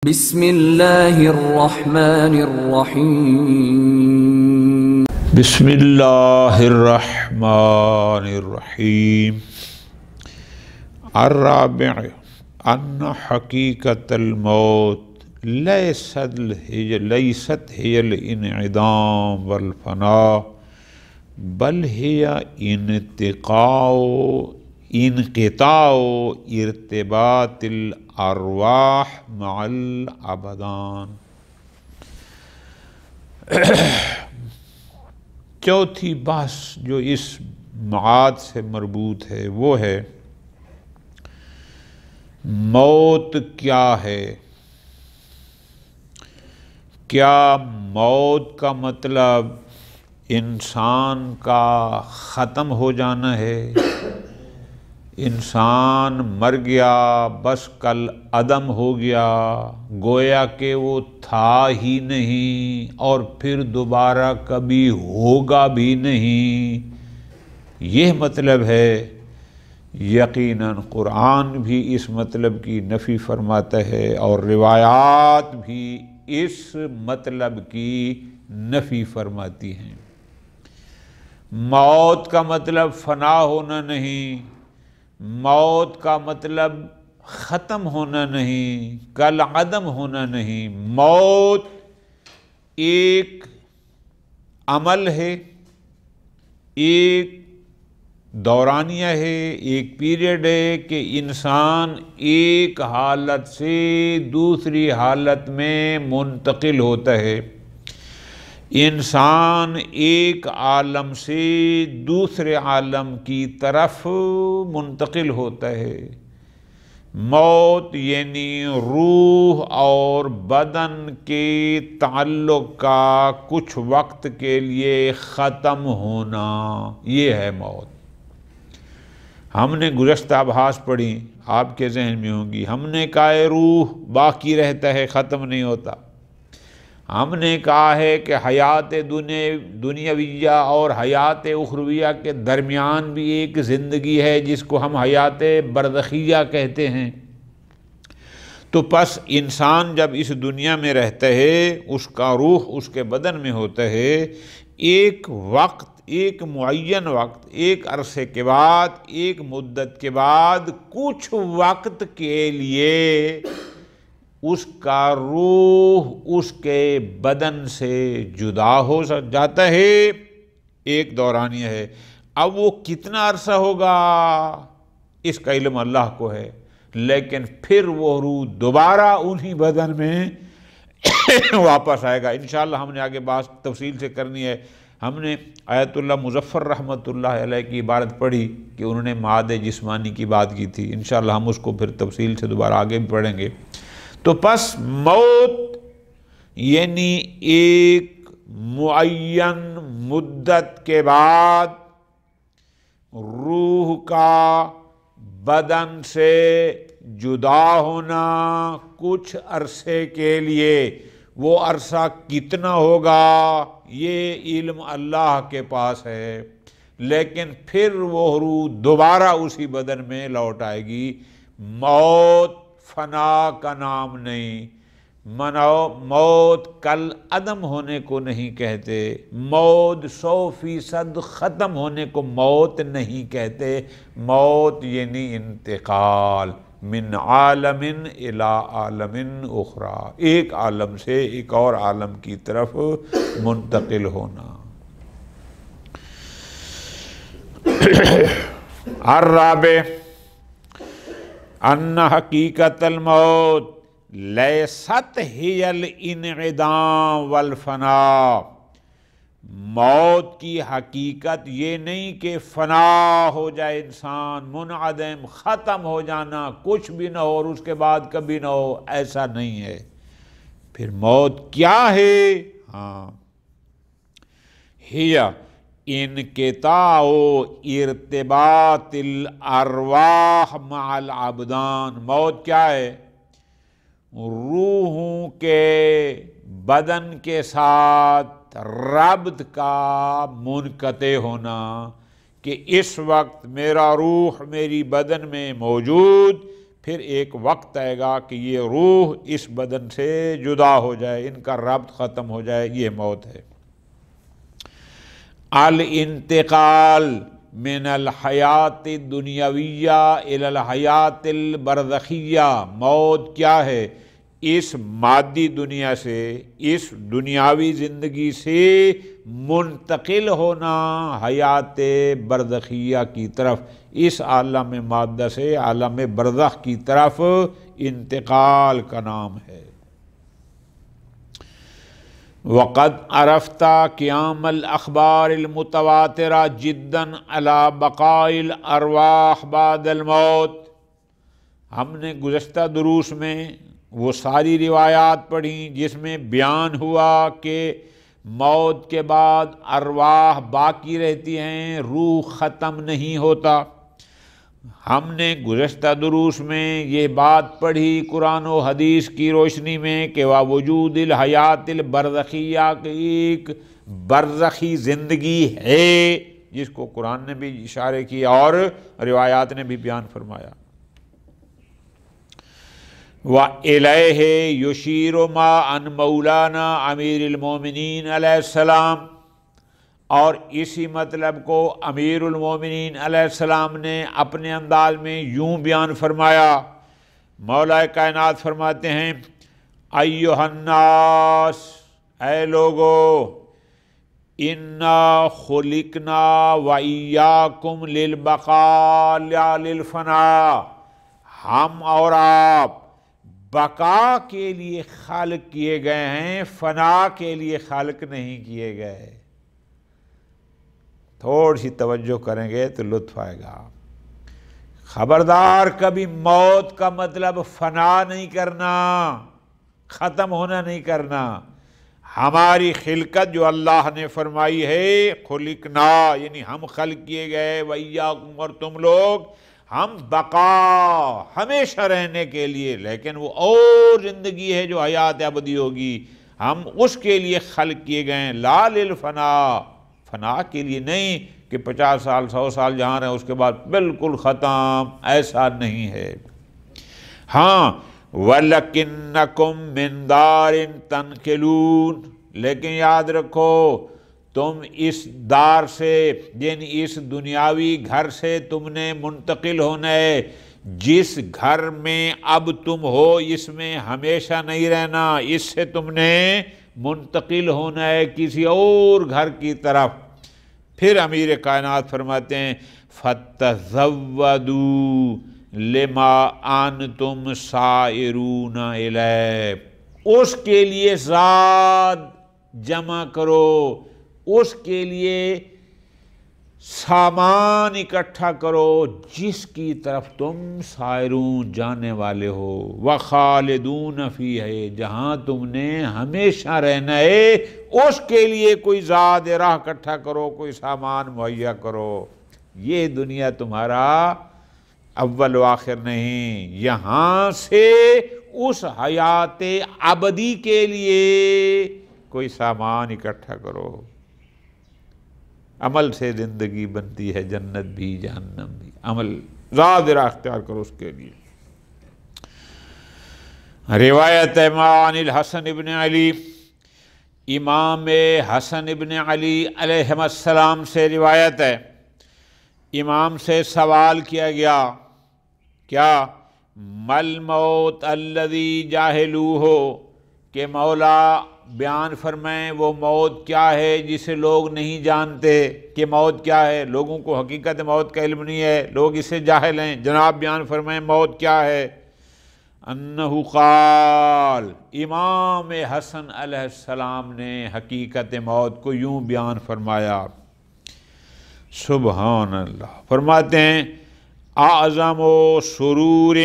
بسم اللہ الرحمن الرحیم بسم اللہ الرحمن الرحیم الرابع ان حقیقت الموت لیست هي الانعدام والفناء بل هي انقطاع ارتباط الارواح مع الابدان۔ چوتھی بحث جو اس معاد سے مربوط ہے وہ ہے موت کیا ہے؟ کیا موت کا مطلب انسان کا ختم ہو جانا ہے؟ انسان مر گیا بس کل عدم ہو گیا، گویا کہ وہ تھا ہی نہیں اور پھر دوبارہ کبھی ہوگا بھی نہیں، یہ مطلب ہے؟ یقیناً قرآن بھی اس مطلب کی نفی فرماتا ہے اور روایات بھی اس مطلب کی نفی فرماتی ہیں۔ موت کا مطلب فنا ہونا نہیں، موت کا مطلب ختم ہونا نہیں، کل عدم ہونا نہیں۔ موت ایک عمل ہے، ایک دورانیہ ہے، ایک پیریڈ ہے کہ انسان ایک حالت سے دوسری حالت میں منتقل ہوتا ہے، انسان ایک عالم سے دوسرے عالم کی طرف منتقل ہوتا ہے۔ موت یعنی روح اور بدن کے تعلق کا کچھ وقت کے لیے ختم ہونا، یہ ہے موت۔ ہم نے گزشتہ ابحاث پڑھی، آپ کے ذہن میں ہوں گی، ہم نے کہا ہے روح باقی رہتا ہے، ختم نہیں ہوتا۔ ہم نے کہا ہے کہ حیات دنیاویہ اور حیات اخرویہ کے درمیان بھی ایک زندگی ہے جس کو ہم حیات برزخیہ کہتے ہیں۔ تو پس انسان جب اس دنیا میں رہتا ہے، اس کا روح اس کے بدن میں ہوتا ہے، ایک وقت، ایک معین وقت، ایک عرصے کے بعد، ایک مدت کے بعد، کچھ وقت کے لیے اس کا روح اس کے بدن سے جدا ہو جاتا ہے، ایک دورانیہ ہے۔ اب وہ کتنا عرصہ ہوگا اس کا علم اللہ کو ہے، لیکن پھر وہ روح دوبارہ انہی بدن میں واپس آئے گا۔ انشاءاللہ ہم نے آگے بات تفصیل سے کرنی ہے۔ ہم نے آیت اللہ مظفر رحمۃ اللہ علیہ کی عبارت پڑھی کہ انہوں نے معاد جسمانی کی بات کی تھی، انشاءاللہ ہم اس کو پھر تفصیل سے دوبارہ آگے بھی پڑھیں گے۔ تو پس موت یعنی ایک معین مدت کے بعد روح کا بدن سے جدا ہونا کچھ عرصے کے لیے۔ وہ عرصہ کتنا ہوگا یہ علم اللہ کے پاس ہے، لیکن پھر وہ روح دوبارہ اسی بدن میں لوٹ آئے گی۔ موت فنا کا نام نہیں، موت کل عدم ہونے کو نہیں کہتے، موت 100% ختم ہونے کو موت نہیں کہتے۔ موت یعنی انتقال من عالم الی عالم اخری، ایک عالم سے ایک اور عالم کی طرف منتقل ہونا۔ الرابع ان حقیقت الموت لیست ہی الانعدام والفناء، موت کی حقیقت یہ نہیں کہ فنا ہو جائے انسان، منعدم، ختم ہو جانا، کچھ بھی نہ ہو اور اس کے بعد کبھی نہ ہو، ایسا نہیں ہے۔ پھر موت کیا ہے؟ ہی انقطاع ارتباط الارواح مع الابدان، موت کیا ہے؟ روحوں کے بدن کے ساتھ ربط کا منقطع ہونا، کہ اس وقت میرا روح میری بدن میں موجود، پھر ایک وقت آئے گا کہ یہ روح اس بدن سے جدا ہو جائے، ان کا ربط ختم ہو جائے، یہ موت ہے۔ الانتقال من الحیات الدنیاویہ الی الحیات البرزخیہ، موت کیا ہے؟ اس مادی دنیا سے، اس دنیاوی زندگی سے منتقل ہونا حیات برزخیہ کی طرف، اس عالم مادہ سے عالم برزخ کی طرف انتقال کا نام ہے۔ وقد عرفت قیام الاخبار المتواترہ جدا علی بقاء الارواح بعد الموت، ہم نے گزشتہ دروس میں وہ ساری روایات پڑھیں جس میں بیان ہوا کہ موت کے بعد ارواح باقی رہتی ہیں، روح ختم نہیں ہوتا۔ ہم نے گزشتہ دروس میں یہ بات پڑھی قرآن و حدیث کی روشنی میں کہ وجود الحیات البرزخیہ کی ایک برزخی زندگی ہے، جس کو قرآن نے بھی اشارے کیا اور روایات نے بھی بیان فرمایا۔ وَإِلَيْهِ يُشِيرُ مَا عَنْ مَوْلَانَا امیر المومنین علیہ السلام، اور اسی مطلب کو امیر المومنین علیہ السلام نے اپنے انداز میں یوں بیان فرمایا۔ مولا کائنات فرماتے ہیں ایھا الناس، اے لوگو، انا خلقنا وایاکم للبقاء لا للفناء، ہم اور آپ بقا کے لیے خالق کیے گئے ہیں، فنا کے لیے خالق نہیں کیے گئے۔ تھوڑی سی توجہ کریں گے تو لطف آئے گا۔ خبردار، کبھی موت کا مطلب فنا نہیں کرنا، ختم ہونا نہیں کرنا۔ ہماری خلقت جو اللہ نے فرمائی ہے، خلقنا یعنی ہم خلق کیے گئے، وَإِيَّاكُمْ اور تم لوگ، ہم بقا ہمیشہ رہنے کے لیے، لیکن وہ اور زندگی ہے جو حیات ابدی ہوگی، ہم اس کے لیے خلق کیے گئے ہیں، لا للفنا، فنا کے لیے نہیں کہ 50 سال 100 سال جہاں رہیں اس کے بعد بالکل ختم، ایسا نہیں ہے۔ ہاں وَلَكِنَّكُمْ مِنْ دَارٍ تَنْقِلُونَ، لیکن یاد رکھو تم اس دار سے یعنی اس دنیاوی گھر سے تم نے منتقل ہونا ہے، جس گھر میں اب تم ہو اس میں ہمیشہ نہیں رہنا، اس سے تم نے منتقل ہونا ہے کسی اور گھر کی طرف۔ پھر امیر کائنات فرماتے ہیں فَتَزَوَّدُوا لِمَا أَنْتُمْ سَائِرُونَ إِلَيْهِ، اس کے لیے زاد جمع کرو، اس کے لیے سامان اکٹھا کرو جس کی طرف تم سائرون جانے والے ہو، وَخَالِدُونَ فِيهِ، جہاں تم نے ہمیشہ رہنا ہے اس کے لیے کوئی زاد راہ اکٹھا کرو، کوئی سامان مہیا کرو۔ یہ دنیا تمہارا اول و آخر نہیں، یہاں سے اس حیات ابدی کے لیے کوئی سامان اکٹھا کرو۔ عمل سے زندگی بنتی ہے، جنت بھی جہنم بھی، عمل زاد راہ اختیار کرو اس کے لیے۔ روایت عن الحسن ابن علی، امام حسن ابن علی علیہ السلام سے روایت ہے، امام سے سوال کیا گیا، کیا مل موت الذی جاہلوہ، کہ مولا بیان فرمائیں وہ موت کیا ہے جسے لوگ نہیں جانتے کہ موت کیا ہے، لوگوں کو حقیقت موت کا علم نہیں ہے، لوگ اسے جاہل ہیں، جناب بیان فرمائیں موت کیا ہے۔ انہ قال، امام حسن علیہ السلام نے حقیقت موت کو یوں بیان فرمایا، سبحان اللہ، فرماتے ہیں اعظم و سرور،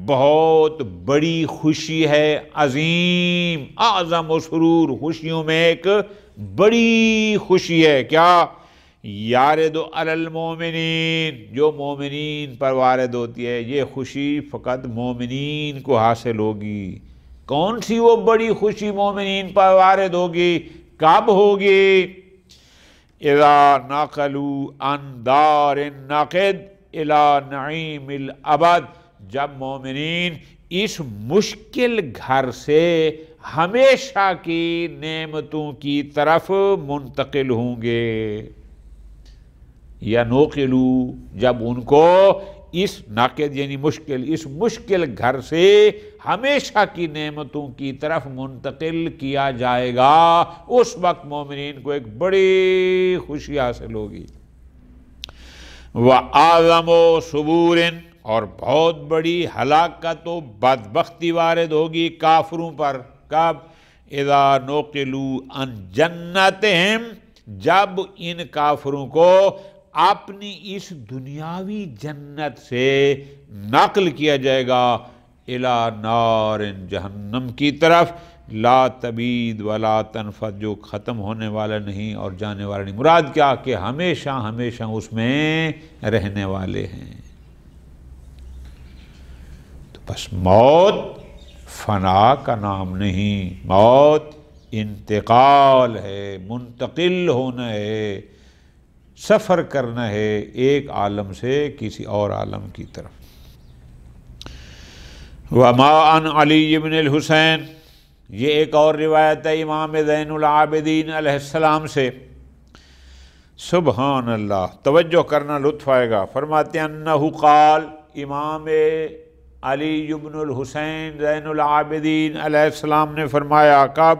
بہت بڑی خوشی ہے، عظیم، اعظم و سرور، خوشیوں میں ایک بڑی خوشی ہے، کیا؟ یارد علی المومنین، جو مومنین پر وارد ہوتی ہے، یہ خوشی فقط مومنین کو حاصل ہوگی۔ کون سی وہ بڑی خوشی مومنین پر وارد ہوگی؟ کب ہوگی؟ اذا نقلوا عن دار النقد الى نعیم الابد، جب مومنین اس مشکل گھر سے ہمیشہ کی نعمتوں کی طرف منتقل ہوں گے، یا نوقلو، جب ان کو اس ناقد یعنی مشکل، اس مشکل گھر سے ہمیشہ کی نعمتوں کی طرف منتقل کیا جائے گا، اس وقت مومنین کو ایک بڑی خوشی حاصل ہوگی۔ وَأَعْظَمُ صُبُورٍ، اور بہت بڑی ہلاکت و بدبختی وارد ہوگی کافروں پر۔ کب؟ اِذَا نُقِلُوا عَنْ جَنَّتِهِمْ، جب ان کافروں کو اپنی اس دنیاوی جنت سے نقل کیا جائے گا اِلَى نَارٍ، جہنم کی طرف، لا تبید ولا تنفد، جو ختم ہونے والا نہیں اور جانے والا نہیں۔ مراد کیا کہ ہمیشہ ہمیشہ اس میں رہنے والے ہیں۔ تو بس موت فنا کا نام نہیں، موت انتقال ہے، منتقل ہونا ہے، سفر کرنا ہے ایک عالم سے کسی اور عالم کی طرف۔ وما عن علی بن الحسین، یہ ایک اور روایت ہے امام زین العابدین علیہ السلام سے۔ سبحان اللہ، توجہ کرنا، لطف آئے گا۔ فرماتے ہیں انہ قال، امام علی بن الحسین زین العابدین علیہ السلام نے فرمایا، کب؟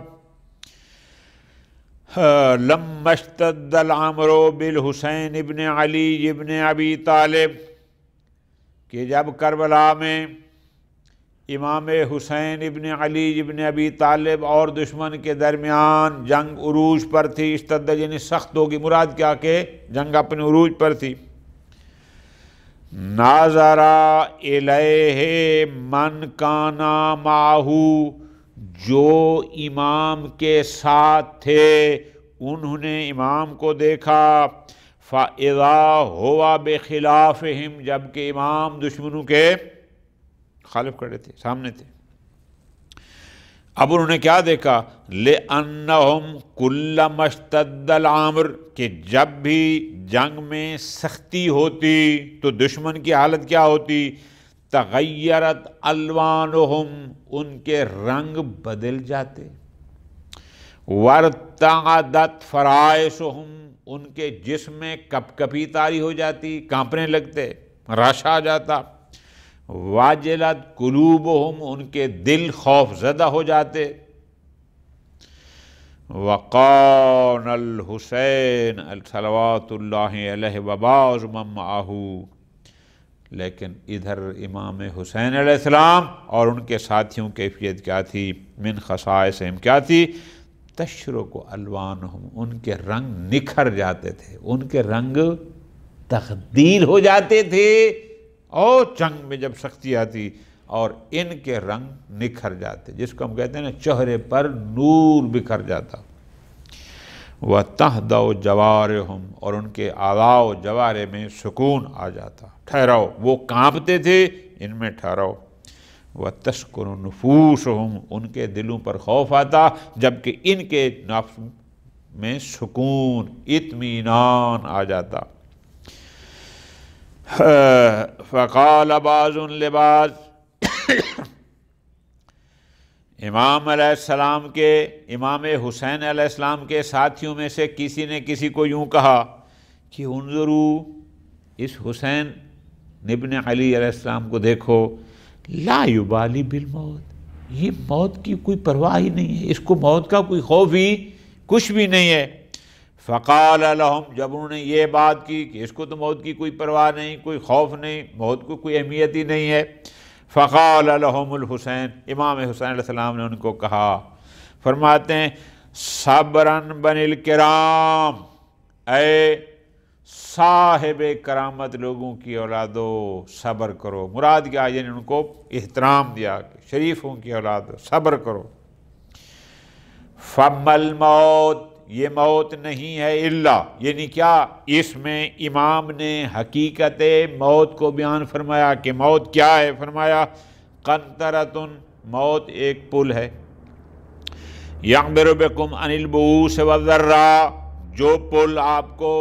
لما اشتد الامر بالحسین ابن علی ابن ابی طالب، کہ جب کربلا میں امام حسین ابن علی ابن ابی طالب اور دشمن کے درمیان جنگ عروج پر تھی، اشتد یعنی سخت ہوگی، مراد کیا کہ جنگ اپنے عروج پر تھی۔ ناظر الیہ من کانا معہ، جو امام کے ساتھ تھے انہوں نے امام کو دیکھا، فَإِذَا هُوَ بِخِلَافِهِمْ، جبکہ امام دشمنوں کے خالف کھڑے تھے، سامنے تھے۔ اب انہوں نے کیا دیکھا؟ لِأَنَّهُمْ كُلَّمَا اشْتَدَّ الْأَمْرُ، کہ جب بھی جنگ میں سختی ہوتی تو دشمن کی حالت کیا ہوتی؟ تغیرت الوانہم، ان کے رنگ بدل جاتے، وارتعدت فرائسہم، ان کے جسم میں کپ کپی طاری ہو جاتی، کانپنے لگتے، رش آ جاتا، واجلت قلوبہم، ان کے دل خوف زدہ ہو جاتے۔ وقان الحسین صلوات اللہ علیہ وبعض من معہ، لیکن ادھر امام حسین علیہ السلام اور ان کے ساتھیوں کیفیت کیا تھی؟ من خصائصہم، کیا تھی؟ تشرق الوانہم، ان کے رنگ نکھر جاتے تھے، ان کے رنگ تبدیل ہو جاتے تھے، اور جنگ میں جب سختی آتی اور ان کے رنگ نکھر جاتے، جس کو ہم کہتے ہیں نا چہرے پر نور بکھر جاتا۔ وَتَهْدَأُ جَوَارِحُمْ، اور ان کے اعضاء و جوارح میں سکون آ جاتا، ٹھہراؤ، وہ کانپتے تھے، ان میں ٹھہراؤ۔ وَتَسْكُنُ نُفُوسُهُمْ، ان کے دلوں پر خوف آتا، جبکہ ان کے نفس میں سکون، اطمینان آ جاتا۔ فَقَالَ بَعْضٌ لِبَعْضٍ، امام علیہ السلام کے، امام حسین علیہ السلام کے ساتھیوں میں سے کسی نے کسی کو یوں کہا کہ انظروا، اس حسین ابن علی علیہ السلام کو دیکھو، لا یبالی بالموت، یہ موت کی کوئی پرواہ ہی نہیں ہے، اس کو موت کا کوئی خوف ہی کچھ بھی نہیں ہے۔ فقال لهم، جب انہوں نے یہ بات کی کہ اس کو تو موت کی کوئی پرواہ نہیں، کوئی خوف نہیں، موت کو کوئی اہمیت ہی نہیں ہے، فقال لهم الحسین، امام حسین علیہ السلام نے ان کو کہا، فرماتے ہیں صبراً بنی الکرام، اے صاحب کرامت لوگوں کی اولادو، صبر کرو۔ مراد کیا؟ یعنی ان کو احترام دیا کہ شریفوں کی اولاد، صبر کرو۔ فَمَّا الْمَوْتِ، یہ موت نہیں ہے الا، یعنی کیا؟ اس میں امام نے حقیقت موت کو بیان فرمایا کہ موت کیا ہے، فرمایا قنطرۃ، موت ایک پل ہے، یعبر بکم عن البؤوس والذرّاء، جو پل آپ کو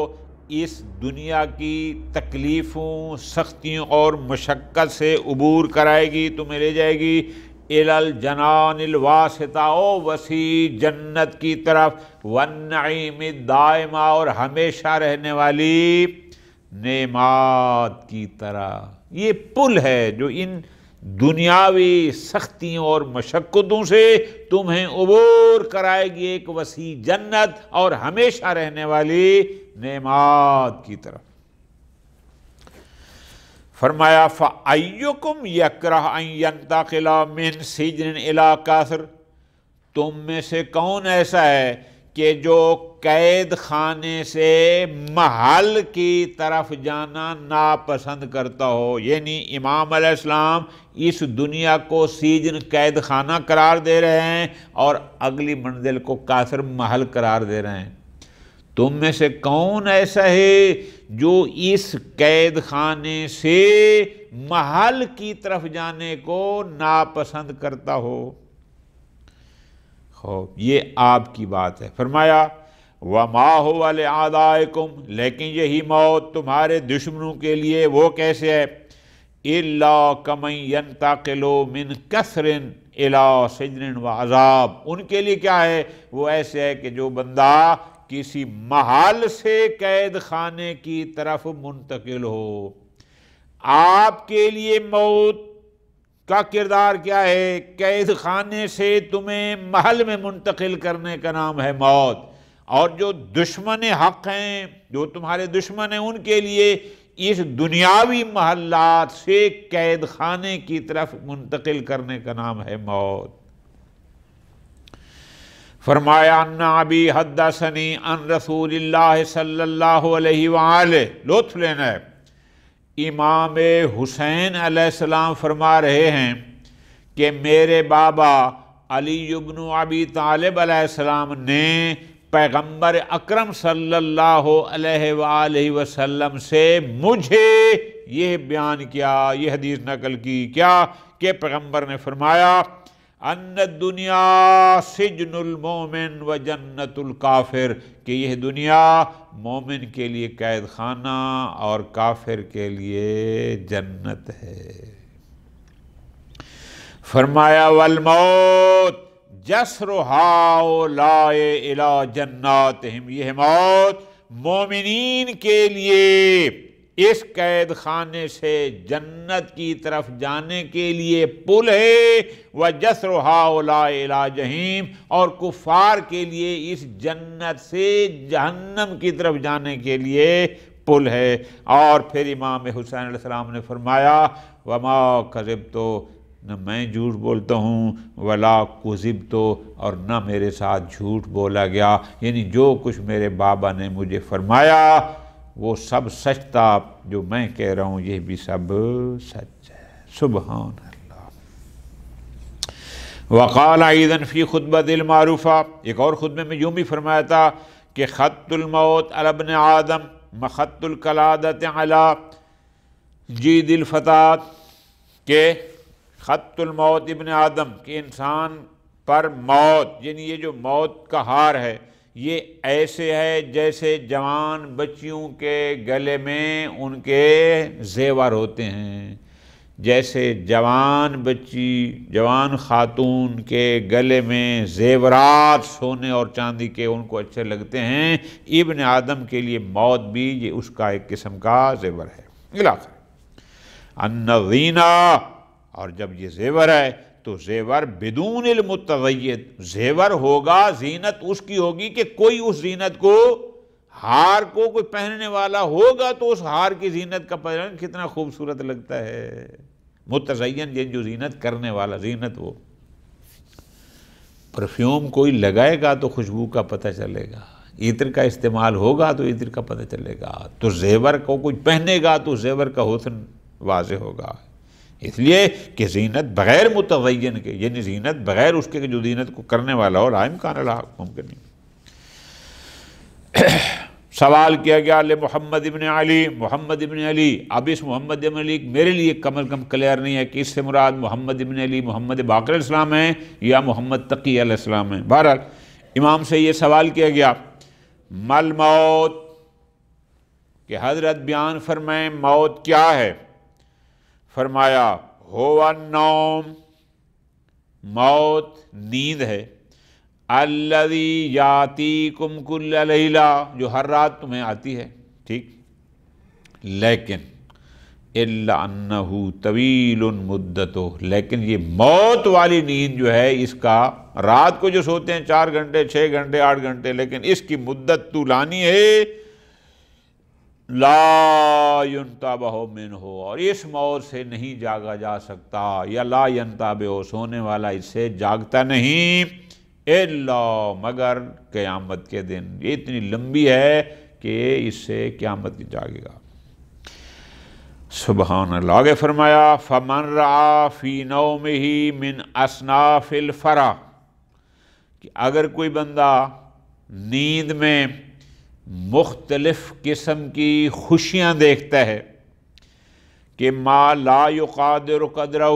اس دنیا کی تکلیفوں، سختیوں اور مشقت سے عبور کرائے گی، تمہیں لے جائے گی الی الجنان الواسطہ، او وسیع جنت کی طرف، والنعیم الدائمہ، اور ہمیشہ رہنے والی نعمات کی طرح۔ یہ پل ہے جو ان دنیاوی سختیوں اور مشقتوں سے تمہیں عبور کرائے گی ایک وسیع جنت اور ہمیشہ رہنے والی نعمات کی طرف۔ فرمایا فَأَيُّكُمْ يَكْرَهُ أَن يَنْتَقِلَ مِنْ سِجْنٍ إِلَى كَسْرٍ، تم میں سے کون ایسا ہے کہ جو قید خانے سے محل کی طرف جانا ناپسند کرتا ہو؟ یعنی امام علیہ السلام اس دنیا کو سیجن قید خانہ قرار دے رہے ہیں اور اگلی منزل کو کافر محل قرار دے رہے ہیں۔ تم میں سے کون ایسا ہے جو اس قید خانے سے محل کی طرف جانے کو ناپسند کرتا ہو؟ خوب یہ آپ کی بات ہے۔ فرمایا وَمَا هُوَ لِأَعْدَائِكُمْ، لیکن یہی موت تمہارے دشمنوں کے لیے وہ کیسے ہے؟ إِلَّا كَمَنْ يَنْتَقِلُ مِنْ كَسْرٍ إِلَى سِجْنٍ وَعَذَابٍ، ان کے لیے کیا ہے؟ وہ ایسے ہے کہ جو بندہ کسی محل سے قید خانے کی طرف منتقل ہو۔ آپ کے لیے موت کا کردار کیا ہے؟ قید خانے سے تمہیں محل میں منتقل کرنے کا نام ہے موت، اور جو دشمن حق ہیں، جو تمہارے دشمن ہیں، ان کے لیے اس دنیاوی محلات سے قید خانے کی طرف منتقل کرنے کا نام ہے موت۔ فرمایا ان ابی حدثنی عن رسول اللہ صلی اللہ علیہ وآلہ، لطف لینا ہے، امام حسین علیہ السلام فرما رہے ہیں کہ میرے بابا علی ابن ابی طالب علیہ السلام نے پیغمبر اکرم صلی اللہ علیہ وآلہ وسلم سے مجھے یہ بیان کیا، یہ حدیث نقل کی، کیا کہ پیغمبر نے فرمایا ان الدنیا سجن المومن و جنت الکافر، کہ یہ دنیا مومن کے لیے قید خانہ اور کافر کے لیے جنت ہے۔ فرمایا والموت جسر ہؤلاء الی جناتہم، یہ موت مومنین کے لیے اس قید خانے سے جنت کی طرف جانے کے لیے پل ہے، وجسر ہؤلاء الی جہنم، اور کفار کے لیے اس جنت سے جہنم کی طرف جانے کے لیے پل ہے۔ اور پھر امام حسین علیہ السلام نے فرمایا وما کذبت، نہ میں جھوٹ بولتا ہوں، ولا کذبت، اور نہ میرے ساتھ جھوٹ بولا گیا، یعنی جو کچھ میرے بابا نے مجھے فرمایا وہ سب سچ تھا، جو میں کہہ رہا ہوں یہ بھی سب سچ ہے۔ سبحان اللہ۔ وقال ایضا فی خطبۃ المعروفہ، ایک اور خطبے میں یوں بھی فرمایا تھا کہ خط الموت علی ابن آدم مخط القلادۃ علی جید الفتات، کہ خط الموت ابن آدم، کہ انسان پر موت، یعنی یہ جو موت کا ہار ہے یہ ایسے ہے جیسے جوان بچیوں کے گلے میں ان کے زیور ہوتے ہیں، جیسے جوان بچی، جوان خاتون کے گلے میں زیورات سونے اور چاندی کے ان کو اچھے لگتے ہیں، ابن آدم کے لیے موت بھی یہ اس کا ایک قسم کا زیور ہے۔ علاقہ ان الزینہ، اور جب یہ زیور ہے تو زیور بدون المتزین، زیور ہوگا، زینت اس کی ہوگی کہ کوئی اس زینت کو، ہار کو کوئی پہننے والا ہوگا تو اس ہار کی زینت کا پتہ کتنا خوبصورت لگتا ہے۔ متزین جو زینت کرنے والا، زینت وہ پرفیوم کوئی لگائے گا تو خوشبو کا پتہ چلے گا، عطر کا استعمال ہوگا تو عطر کا پتہ چلے گا، تو زیور کو کوئی پہنے گا تو زیور کا حسن واضح ہوگا، اس لیے کہ زینت بغیر متزین کے، یعنی زینت بغیر اس کے جو زینت کو کرنے والا ہو، لا امکان الحق، ممکن نہیں۔ سوال کیا گیا محمد ابن علی، محمد ابن علی، اب اس محمد ابن علی میرے لیے کم از کم کلیئر نہیں ہے کہ اس سے مراد محمد ابن علی محمد باقر علیہ السلام ہیں یا محمد تقی علیہ السلام ہیں۔ بہرحال امام سے یہ سوال کیا گیا مل موت، کہ حضرت بیان فرمائیں موت کیا ہے؟ فرمایا ہو النوم، موت نیند ہے، الذی یاتیکم کل لیلہ، جو ہر رات تمہیں آتی ہے، ٹھیک، لیکن الا انہ طویل مدتہ، لیکن یہ موت والی نیند جو ہے اس کا، رات کو جو سوتے ہیں 4 گھنٹے 6 گھنٹے 8 گھنٹے، لیکن اس کی مدت طولانی ہے، لا ینتبہ منہ، اور اس موت سے نہیں جاگا جا سکتا، یا لا ینتبہ، سونے والا اس سے جاگتا نہیں، الا، مگر قیامت کے دن، یہ اتنی لمبی ہے کہ اس سے قیامت کی جاگے گا۔ سبحان اللہ۔ آگے فرمایا فمن رعا فی نومہ من اصناف الفرح، کہ اگر کوئی بندہ نیند میں مختلف قسم کی خوشیاں دیکھتا ہے، کہ ما لا یقادر قدرہ،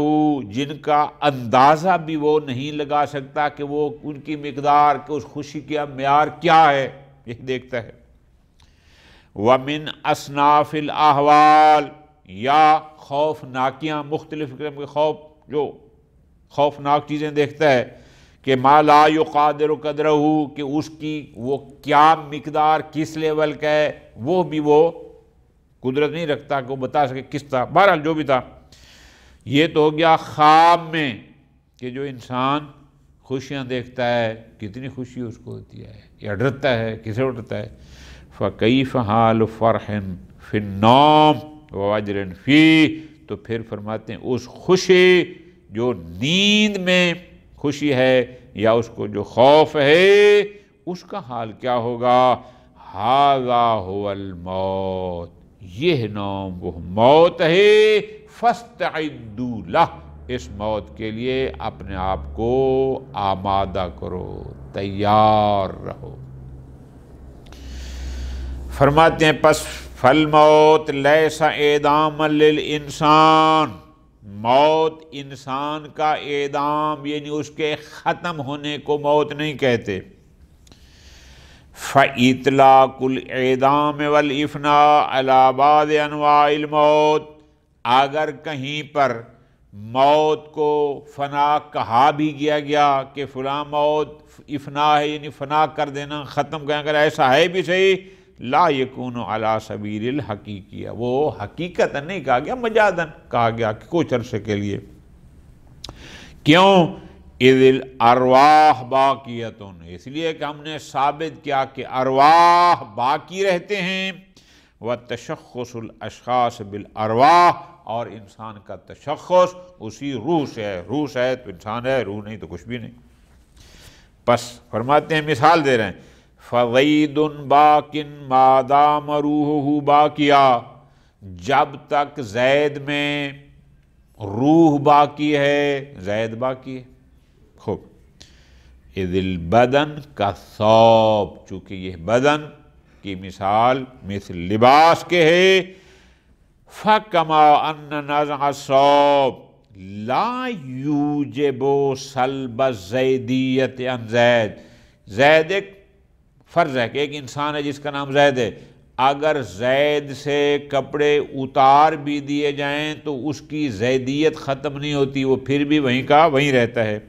جن کا اندازہ بھی وہ نہیں لگا سکتا کہ وہ ان کی مقدار، کہ اس خوشی کا معیار کیا ہے، یہ دیکھتا ہے۔ ومن اصناف الاحوال، یا خوفناکیاں، مختلف قسم کے خوف، جو خوفناک چیزیں دیکھتا ہے، کہ ما لا یقادر قدرہ، کہ اس کی وہ کیا مقدار، کس لیول کا ہے، وہ بھی وہ قدرت نہیں رکھتا کہ وہ بتا سکے کس طرح۔ بہرحال جو بھی تھا، یہ تو ہو گیا خواب میں، کہ جو انسان خوشیاں دیکھتا ہے، کتنی خوشی اس کو ہوتی ہے، یا ڈرتا ہے، کسے ڈرتا ہے۔ فَكَيْفَ حَالُ فَرْحٍ فِي النَّوْمِ وَوَجْرٍ فِيهِ، تو پھر فرماتے ہیں اس خوشی جو نیند میں خوشی ہے، یا اس کو جو خوف ہے، اس کا حال کیا ہوگا؟ هَذَا هُوَ الْمَوْتُ، یہ نوم وہ موت ہے، فَاسْتَعِدُّوا لَهُ، اس موت کے لیے اپنے آپ کو آمادہ کرو، تیار رہو۔ فرماتے ہیں پس فالموت لیس اعداما للانسان، موت انسان کا اعدام یعنی اس کے ختم ہونے کو موت نہیں کہتے۔ فَإِطْلَاقُ الْإِعْدَامِ وَالْإِفْنَاءِ عَلَى بَعْضِ أَنْوَاعِ الْمَوْتِ، اگر کہیں پر موت کو فنا کہا بھی گیا کہ فلاں موت افنا ہے، یعنی فنا کر دینا، ختم کرنا، اگر ایسا ہے بھی صحیح، لا یکون علی سبیل الحقیقیہ، وہ حقیقت نہیں کہا گیا، مجازن کہا گیا کہ کچھ عرصے کے لیے۔ کیوں؟ اذ الارواح باقیۃ، اس لیے کہ ہم نے ثابت کیا کہ ارواح باقی رہتے ہیں، وتشخص الاشخاص بالارواح، اور انسان کا تشخص اسی روح سے ہے، روح سے ہے تو انسان ہے، روح نہیں تو کچھ بھی نہیں۔ پس فرماتے ہیں، مثال دے رہے ہیں، فَضَيْدٌ بَاقٍ مَا دَامَ رُوحُهُ بَاقِيَةً، جب تک زید میں روح باقی ہے، زید باقی ہے۔ خوب، اِذِ الْبَدَنْ كَالثَّوْبِ، چونکہ یہ بدن کی مثال مثل لباس کے ہے۔ فَكَمَا أَنَّ نَزْعَ الثَّوْبِ لَا يُوجِبُ سَلْبَ الزَّيْدِيَّةِ عَنْ زید، زید ایک فرض ہے کہ ایک انسان ہے جس کا نام زید ہے، اگر زید سے کپڑے اتار بھی دیے جائیں تو اس کی زیدیت ختم نہیں ہوتی، وہ پھر بھی وہیں کا وہیں رہتا ہے۔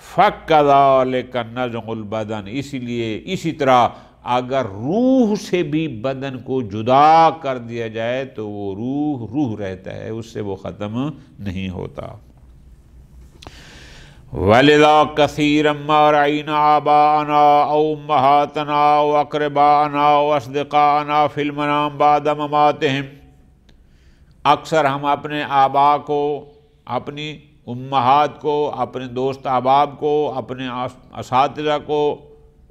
فَكَذَلِكَ نَزْعُ الْبَدَنِ، اسی لیے اسی طرح اگر روح سے بھی بدن کو جدا کر دیا جائے تو وہ روح رہتا ہے، اس سے وہ ختم نہیں ہوتا۔ وَلِذَا كَثِيرًا مَا رَأَيْنَا آبَاءَنَا أَوْ أُمَّهَاتَنَا أَوْ أَقْرِبَاءَنَا أَوْ أَصْدِقَاءَنَا فِي الْمَنَامِ بَعْدَ مَمَاتِهِمْ، اکثر ہم اپنے آبا کو، اپنی امہات کو، اپنے دوست احباب کو، اپنے اساتذہ کو،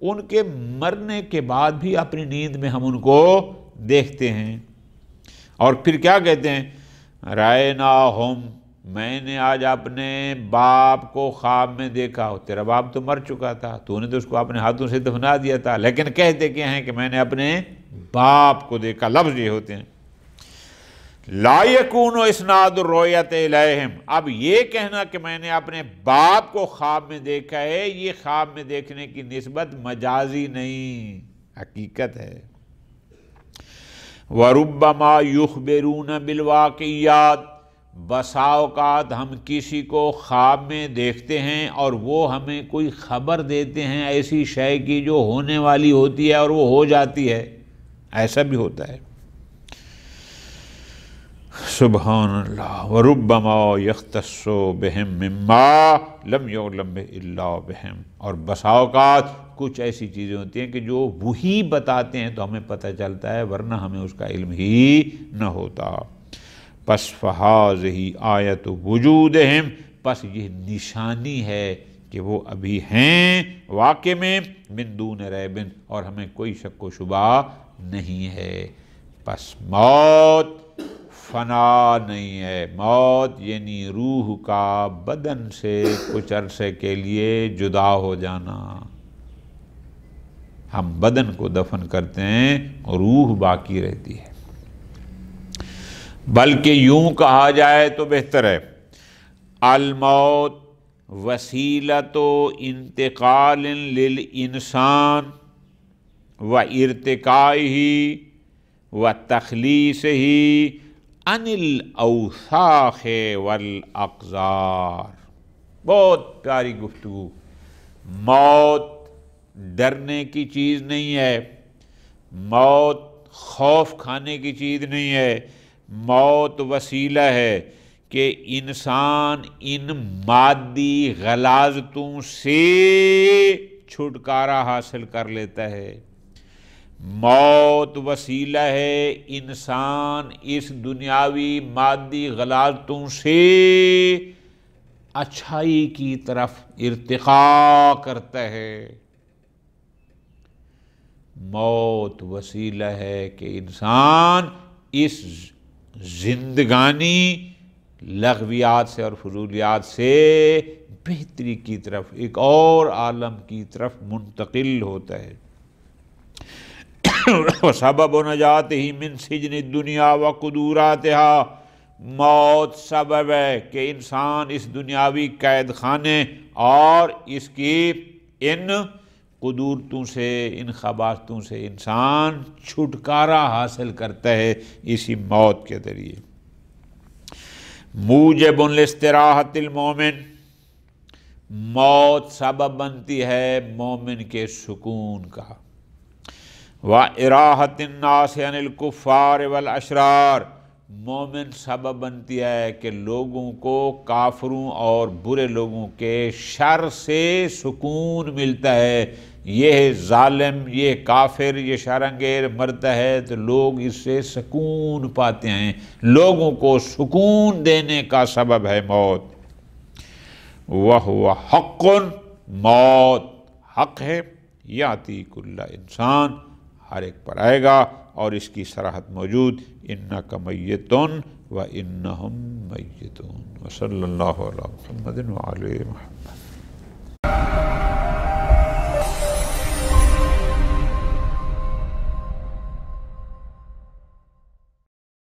ان کے مرنے کے بعد بھی اپنی نیند میں ہم ان کو دیکھتے ہیں، اور پھر کیا کہتے ہیں؟ رَأَيْنَاهُمْ، میں نے آج اپنے باپ کو خواب میں دیکھا، تیرا باپ تو مر چکا تھا، تو نے تو اس کو اپنے ہاتھوں سے دفنا دیا تھا، لیکن کہتے کیا ہیں کہ میں نے اپنے باپ کو دیکھا، لفظ یہ ہوتے ہیں۔ لا یکون اسناد الرؤیت الیہم، اب یہ کہنا کہ میں نے اپنے باپ کو خواب میں دیکھا ہے، یہ خواب میں دیکھنے کی نسبت مجازی نہیں، حقیقت ہے۔ وَرُبَّمَا يُخْبِرُونَ بِالْوَاقِعَاتِ، بسا اوقات ہم کسی کو خواب میں دیکھتے ہیں اور وہ ہمیں کوئی خبر دیتے ہیں ایسی شے کی جو ہونے والی ہوتی ہے اور وہ ہو جاتی ہے، ایسا بھی ہوتا ہے۔ سبحان اللہ۔ وَرُبَّمَا يَخْتَصُّ بِهِم مِّمَّا لَمْ يُعْلَمْ بِهِ إِلَّا بِهِم، اور بسا اوقات کچھ ایسی چیزیں ہوتی ہیں کہ جو وہی بتاتے ہیں تو ہمیں پتہ چلتا ہے، ورنہ ہمیں اس کا علم ہی نہ ہوتا۔ پس فَهَٰذِهِ آیَةُ وُجُودِهِم، پس یہ نشانی ہے کہ وہ ابھی ہیں واقع میں، من دون ریب، اور ہمیں کوئی شک و شبہ نہیں ہے۔ پس موت فنا نہیں ہے، موت یعنی روح کا بدن سے کچھ عرصے کے لیے جدا ہو جانا۔ ہم بدن کو دفن کرتے ہیں اور روح باقی رہتی ہے، بلکہ یوں کہا جائے تو بہتر ہے، الموت وسیلۃ انتقال للانسان و ارتقائہ و تخلیصہ عن الاوساخ والاقذار۔ بہت پیاری گفتگو۔ موت ڈرنے کی چیز نہیں ہے، موت خوف کھانے کی چیز نہیں ہے، موت وسیلہ ہے کہ انسان ان مادی غلاظتوں سے چھٹکارا حاصل کر لیتا ہے۔ موت وسیلہ ہے انسان اس دنیاوی مادی غلاظتوں سے اچھائی کی طرف ارتقاء کرتا ہے۔ موت وسیلہ ہے کہ انسان اس زندگانی لغویات سے اور فضولیات سے بہتری کی طرف، ایک اور عالم کی طرف منتقل ہوتا ہے۔ وَسَبَبُ نَجَاتِهِ مِن سِجْنِ الدُّنْيَا وَقُدُورَاتِهَا، موت سبب ہے کہ انسان اس دنیاوی قید خانے اور اس کی ان قدورتوں سے، ان خباثتوں سے انسان چھٹکارا حاصل کرتا ہے اسی موت کے ذریعے۔ موجب لاستراحت المومن، موت سبب بنتی ہے مومن کے سکون کا۔ وَإِرَاحَةِ النَّاسِ عَنِ الْكُفَّارِ وَالْأَشْرَارِ، مومن سبب بنتی ہے کہ لوگوں کو کافروں اور برے لوگوں کے شر سے سکون ملتا ہے۔ یہ ظالم، یہ کافر، یہ شرانگیر مرتا ہے تو لوگ اس سے سکون پاتے ہیں، لوگوں کو سکون دینے کا سبب ہے موت۔ وَهُوَ حَقٌّ، موت حق ہے، یاتی کل انسان، ہر ایک پر آئے گا، اور اس کی صراحت موجود، اِنَّکَ مَیِّتٌ وَإِنَّهُم مَیِّتُونَ۔ وصلی اللہ علی محمد وعلی محمد۔